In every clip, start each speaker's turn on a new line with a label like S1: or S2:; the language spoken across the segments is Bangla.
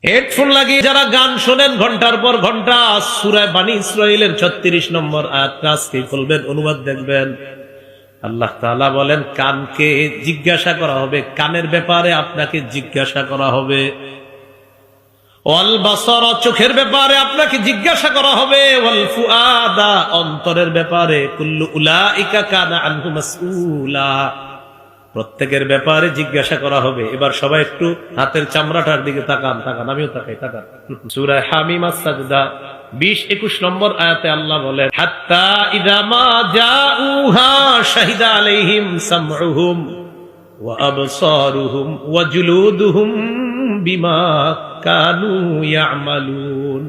S1: হেডফোন লাগিয়ে যারা গান শোনেন ঘন্টার পর ঘন্টা, সূরা বনী ইসরাঈলের 36 নম্বর আয়াতটা আজকে খুলবেন, অনুবাদ দেখবেন। আল্লাহ তাআলা বলেন, কানকে জিজ্ঞাসা করা হবে, কানের ব্যাপারে আপনাকে জিজ্ঞাসা করা হবে। ওয়াল বাসার, চোখের ব্যাপারে আপনাকে জিজ্ঞাসা করা হবে। ওয়াল ফুআদা, অন্তরের ব্যাপারে। কুল্লু উলাইকা কানা আনহু মাসউলা, প্রত্যেকের ব্যাপারে জিজ্ঞাসা করা হবে। এবার সবাই একটু হাতের চামড়াটার দিকে তাকান, আমিও তাকাই, তাকান। সূরা হামিম আস-সাজদা 20-21 নম্বর আয়াতে আল্লাহ বলেন, হাত্তা ইযা মা জাউহা শাহিদা আলাইহিম সামউহুম ওয়া আবসারুহুম ওয়া জুলুদুহুম বিমা কানু ইয়ামালুন।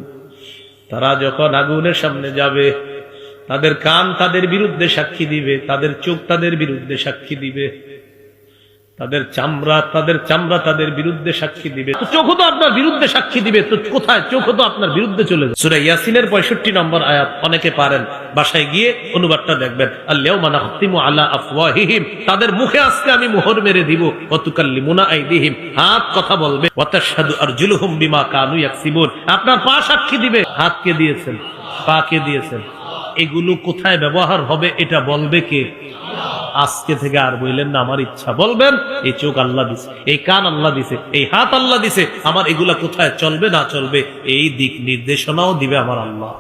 S1: তারা যখন আগুনের সামনে যাবে, তাদের কান তাদের বিরুদ্ধে সাক্ষী দিবে, তাদের চোখ তাদের বিরুদ্ধে সাক্ষী দিবে, তাদের চামড়া তাদের বিরুদ্ধে সাক্ষী দিবে। তো চোখও তো আপনার বিরুদ্ধে সাক্ষী দিবে, তো কোথায়? চোখও তো আপনার বিরুদ্ধে চলে যাবে। সূরা ইয়াসিনের 65 নম্বর আয়াত, অনেকে পারেন, বাসায় গিয়ে অনুবাদটা দেখবেন। আল-ইয়াওমা নাখতিমু আলা আফওয়াহিহিম, তাদের মুখে আজকে আমি মোহর মেরে দিব। ওয়া তুকাল্লিমুনা আইদিহিম, হাত কথা বলবে। ওয়া তাশহাদু আরজুলুহুম বিমা কানু ইয়াকসিবুন, আপনার পা সাক্ষী দিবে। হাত কে দিয়েছেন? পা কে দিয়েছেন? এগুলো কোথায় ব্যবহার হবে এটা বলবে কে? আজকে থেকে আর বললেন না আমার ইচ্ছা, বলবেন এই চোখ আল্লাহ দিছে, এই কান আল্লাহ দিছে, এই হাত আল্লাহ দিছে, আমার এগুলা কোথায় চলবে না চলবে এই দিক নির্দেশনাও দিবে আমার আল্লাহ।